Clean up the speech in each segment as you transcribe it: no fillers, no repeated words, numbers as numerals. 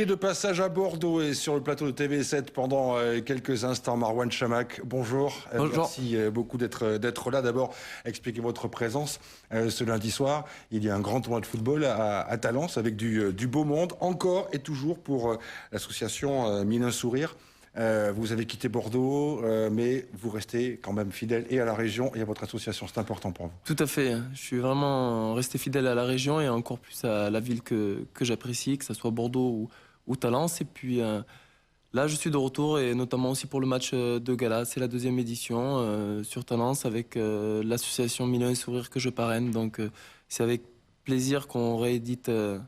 de passage à Bordeaux et sur le plateau de TV7 pendant quelques instants. Marouane Chamakh, bonjour. Bonjour. Merci beaucoup d'être là. D'abord, expliquez votre présence ce lundi soir. Il y a un grand tournoi de football à Talence avec du beau monde, encore et toujours pour l'association Mille un sourire. Vous avez quitté Bordeaux, mais vous restez quand même fidèle et à la région et à votre association. C'est important pour vous. Tout à fait. Je suis vraiment resté fidèle à la région et encore plus à la ville que j'apprécie, que ce soit Bordeaux ou Talence. Et puis là, je suis de retour et notamment aussi pour le match de gala. C'est la 2e édition sur Talence avec l'association Mille un sourire que je parraine. Donc c'est avec plaisir qu'on réédite ce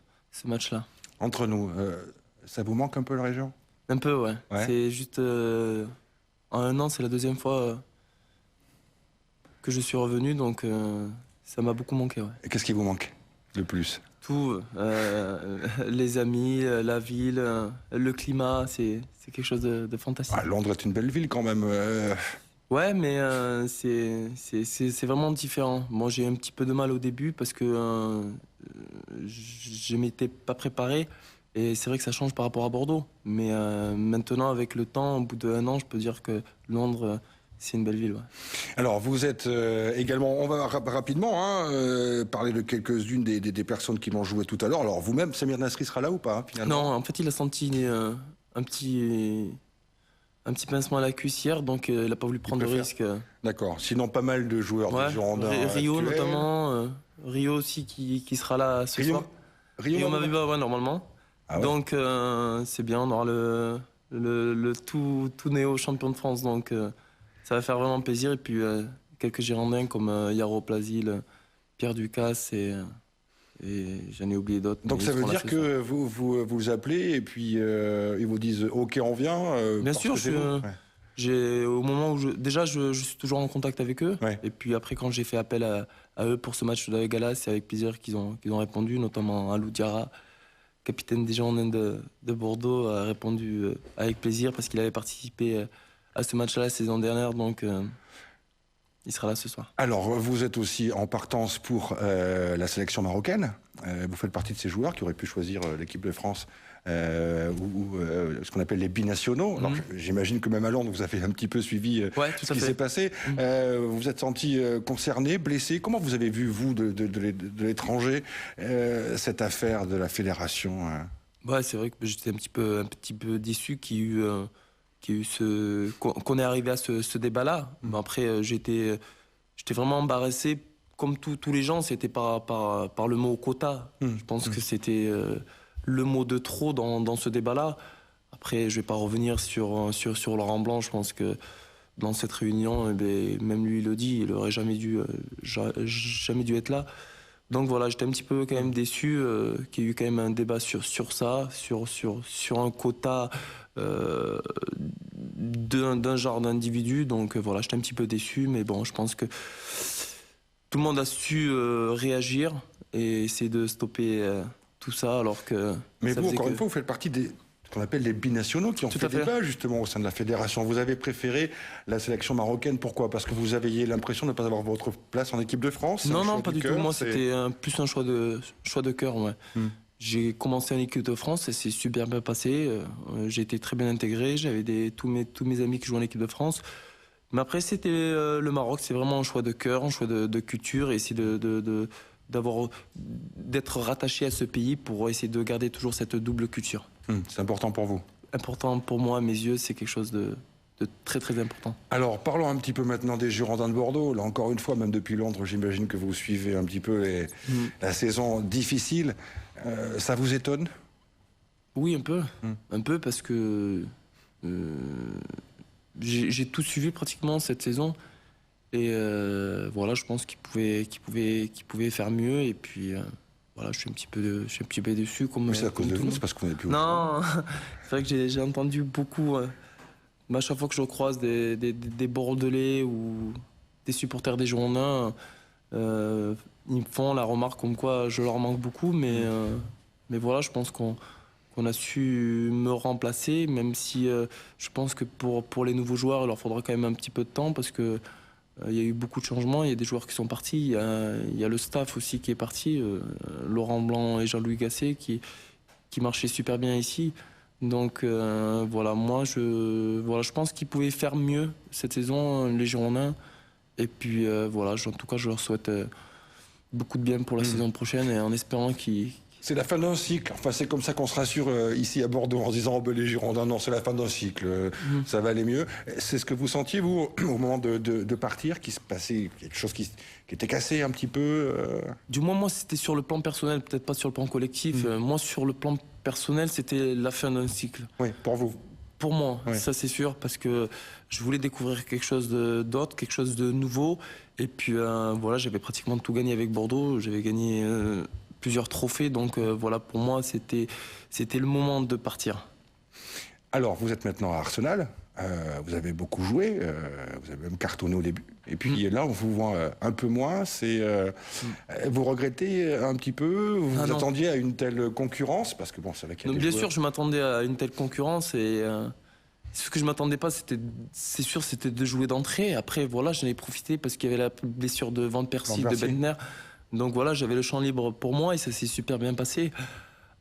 match-là. Entre nous, ça vous manque un peu la région ? Un peu, ouais. Ouais. C'est juste en un an, c'est la 2e fois que je suis revenu, donc ça m'a beaucoup manqué. Ouais. Et qu'est-ce qui vous manque le plus ? Tout, les amis, la ville, le climat, c'est quelque chose de fantastique. Ah, Londres est une belle ville quand même. Ouais, mais c'est vraiment différent. Moi, j'ai un petit peu de mal au début parce que je m'étais pas préparé. Et c'est vrai que ça change par rapport à Bordeaux. Mais maintenant, avec le temps, au bout d'1 an, je peux dire que Londres, c'est une belle ville. Ouais. Alors, vous êtes également, on va rapidement parler de quelques-unes des personnes qui l'ont joué tout à l'heure. Alors, vous-même, Samir Nasri sera là ou pas, finalement ? Non, en fait, il a senti un petit pincement à la cuisse hier, donc il n'a pas voulu prendre de risque. D'accord. Sinon, pas mal de joueurs Ouais. du Girondins Rio, actuels. notamment. Rio aussi, qui sera là ce soir. Rio Mabiba, ouais, normalement. Ah ouais. Donc c'est bien, on aura le tout néo champion de France, donc ça va faire vraiment plaisir. Et puis quelques Girondins comme Yaro Plasil, Pierre Ducasse et j'en ai oublié d'autres. Donc ça veut dire que vous appelez et puis ils vous disent OK, on vient. Bien sûr, au moment où je suis toujours en contact avec eux. Ouais. Et puis après, quand j'ai fait appel à eux pour ce match de la gala, c'est avec plaisir qu'ils ont répondu, notamment Alou Diarra, capitaine des Girondins de Bordeaux, a répondu avec plaisir parce qu'il avait participé à ce match-là la saison dernière, donc il sera là ce soir. Alors, vous êtes aussi en partance pour la sélection marocaine. Vous faites partie de ces joueurs qui auraient pu choisir l'équipe de France ou ce qu'on appelle les binationaux. Alors, j'imagine que même à Londres, vous avez un petit peu suivi ce qui s'est passé. Vous vous êtes senti concerné, blessé. Comment vous avez vu, vous, de l'étranger, cette affaire de la fédération Ouais, c'est vrai que j'étais un petit peu déçu qu'on est arrivé à ce débat-là. Mais après, j'étais vraiment embarrassé, comme tous les gens. C'était par le mot quota. Je pense que c'était le mot de trop dans ce débat-là. Après, je vais pas revenir sur Laurent Blanc. Je pense que dans cette réunion, même lui il le dit, il aurait jamais dû être là. Donc voilà, j'étais un petit peu quand même déçu qu'il y ait eu quand même un débat sur ça, sur un quota d'un genre d'individu. Donc voilà, j'étais un petit peu déçu, mais bon, je pense que tout le monde a su réagir et essayer de stopper tout ça, alors que... Mais vous, encore une fois, vous faites partie des... ce qu'on appelle les binationaux qui ont fait débat justement au sein de la fédération. Vous avez préféré la sélection marocaine, pourquoi ? Parce que vous aviez l'impression de ne pas avoir votre place en équipe de France ? Non, pas du tout. Moi, c'était plus un choix de cœur. Ouais. J'ai commencé en équipe de France et c'est super bien passé. J'ai été très bien intégré. J'avais tous mes amis qui jouaient en équipe de France. Mais après, c'était le Maroc. C'est vraiment un choix de cœur, un choix de culture et essayer d'être rattaché à ce pays pour essayer de garder toujours cette double culture. C'est important pour vous ? Important pour moi, à mes yeux, c'est quelque chose de très très important. Alors parlons un petit peu maintenant des Girondins de Bordeaux. Là encore une fois, même depuis Londres, j'imagine que vous suivez un petit peu la saison difficile. Ça vous étonne ? Oui, un peu. Un peu parce que j'ai tout suivi pratiquement cette saison. Et voilà, je pense qu'il pouvait faire mieux. Et puis voilà, je suis un petit peu déçu. Mais c'est à cause de vous, c'est parce qu'on n'est plus au Non, c'est vrai que j'ai entendu beaucoup. À chaque fois que je croise des Bordelais ou des supporters des Girondins, ils me font la remarque comme quoi je leur manque beaucoup. Mais voilà, je pense qu'on a su me remplacer, même si je pense que pour les nouveaux joueurs, il leur faudra quand même un petit peu de temps parce que il y a eu beaucoup de changements, il y a des joueurs qui sont partis, il y a le staff aussi qui est parti, Laurent Blanc et Jean-Louis Gasset qui qui marchait super bien ici. Donc voilà, je pense qu'ils pouvaient faire mieux cette saison, les Girondins. Et puis voilà, en tout cas, je leur souhaite beaucoup de bien pour la saison prochaine et en espérant qu'ils... C'est la fin d'un cycle. Enfin, c'est comme ça qu'on se rassure ici à Bordeaux en se disant, oh, ben, les Girondins, non, c'est la fin d'un cycle. Ça va aller mieux. C'est ce que vous sentiez, vous, au moment de partir, qu'il se passait quelque chose qui était cassé un petit peu Du moins, moi, c'était sur le plan personnel, peut-être pas sur le plan collectif. Moi, sur le plan personnel, c'était la fin d'un cycle. Oui, pour vous. Pour moi, Oui. ça c'est sûr, parce que je voulais découvrir quelque chose d'autre, quelque chose de nouveau. Et puis voilà, j'avais pratiquement tout gagné avec Bordeaux. J'avais gagné plusieurs trophées. Donc voilà, pour moi, c'était le moment de partir. Alors, vous êtes maintenant à Arsenal. Vous avez beaucoup joué. Vous avez même cartonné au début. Et puis là, on vous voit un peu moins. Vous regrettez un petit peu? Vous vous attendiez à une telle concurrence? Parce que bon, c'est vrai qu'il y a des Bien joueurs... sûr, je m'attendais à une telle concurrence. Et ce que je m'attendais pas, c'est sûr, c'était de jouer d'entrée. Après, voilà, j'en ai profité parce qu'il y avait la blessure de Van Persie, de Bentner. Donc voilà, j'avais le champ libre pour moi et ça s'est super bien passé.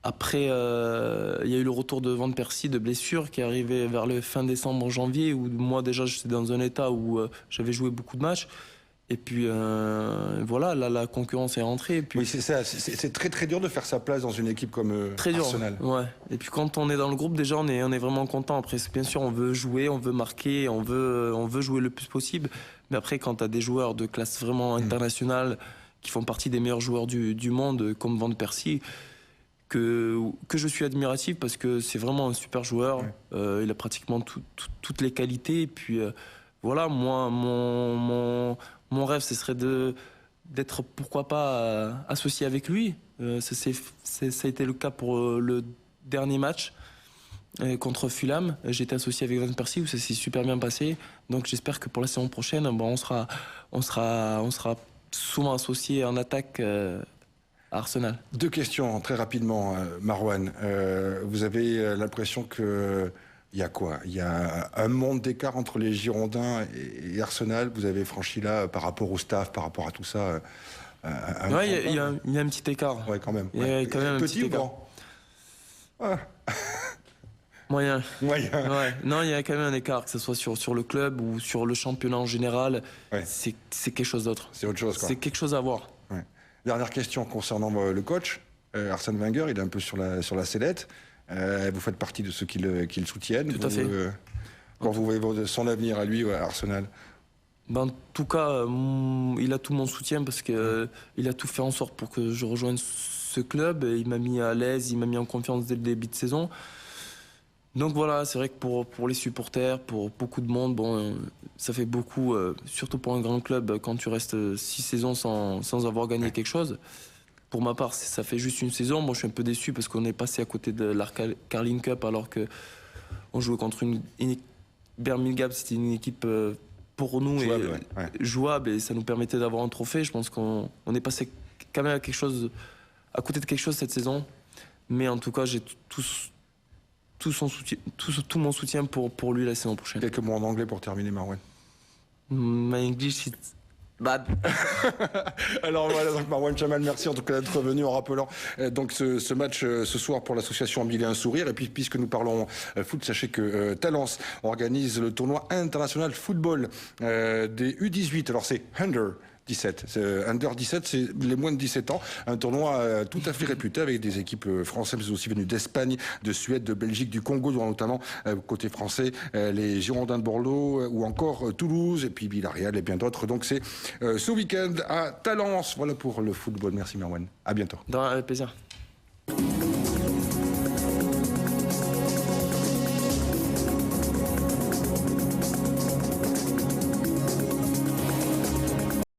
Après, il y a eu le retour de Van Persie de blessure qui est arrivé vers le fin décembre, janvier, où moi déjà j'étais dans un état où j'avais joué beaucoup de matchs. Et puis voilà, là la concurrence est rentrée. Et puis, oui, c'est ça. C'est très très dur de faire sa place dans une équipe comme très dur, Arsenal. Ouais. Et puis quand on est dans le groupe, déjà on est vraiment content. Après, bien sûr, on veut jouer, on veut marquer, on veut jouer le plus possible. Mais après, quand tu as des joueurs de classe vraiment internationale qui font partie des meilleurs joueurs du monde, comme Van Persie, que je suis admiratif parce que c'est vraiment un super joueur. Il a pratiquement toutes les qualités. Et puis voilà, moi, mon rêve, ce serait d'être, pourquoi pas, associé avec lui. Ça a été le cas pour le dernier match contre Fulham. J'étais associé avec Van Persie où ça s'est super bien passé. Donc j'espère que pour la saison prochaine, on sera souvent associé en attaque à Arsenal. Deux questions très rapidement, Marouane. Vous avez l'impression que il y a quoi? Il y a un monde d'écart entre les Girondins et Arsenal. Vous avez franchi là par rapport au staff, par rapport à tout ça. Ouais, il y a un petit écart. Ouais, quand même. Il y a quand même un petit petit ou écart. grand? Ah. Moyen. Moyen. Ouais. Non, il y a quand même un écart, que ce soit sur le club ou sur le championnat en général. Ouais. C'est quelque chose d'autre. C'est autre chose, quoi. C'est quelque chose à voir. Ouais. Dernière question concernant le coach. Arsène Wenger, il est un peu sur la sellette. Vous faites partie de ceux qui le soutiennent. Tout à fait. Quand vous voyez son avenir à lui, à Arsenal? En tout cas, il a tout mon soutien parce que il a tout fait en sorte pour que je rejoigne ce club. Il m'a mis à l'aise, il m'a mis en confiance dès le début de saison. Donc voilà, c'est vrai que pour les supporters, pour beaucoup de monde, bon, ça fait beaucoup, surtout pour un grand club, quand tu restes 6 saisons sans avoir gagné quelque chose. Pour ma part, ça fait juste une saison. Moi, je suis un peu déçu parce qu'on est passé à côté de la Carling Cup alors qu'on jouait contre une Birmingham. C'était une équipe pour nous jouable, jouable et ça nous permettait d'avoir un trophée. Je pense qu'on est passé quand même à côté de quelque chose cette saison. Mais en tout cas, j'ai tout mon soutien pour lui la saison prochaine. Quelques mots en anglais pour terminer, Marouane. My English is bad. Alors voilà, donc Marouane Chamal, merci en tout cas d'être venu en rappelant donc ce match ce soir pour l'association Mille et un sourire. Et puis puisque nous parlons foot, sachez que Talence organise le tournoi international football des U18. Alors c'est Under 17. Under 17, c'est les moins de 17 ans. Un tournoi tout à fait réputé avec des équipes françaises, mais aussi venues d'Espagne, de Suède, de Belgique, du Congo, notamment côté français, les Girondins de Bordeaux ou encore Toulouse, et puis Villarreal et bien d'autres. Donc c'est ce week-end à Talence. Voilà pour le football. Merci Marouane. À bientôt. Avec plaisir.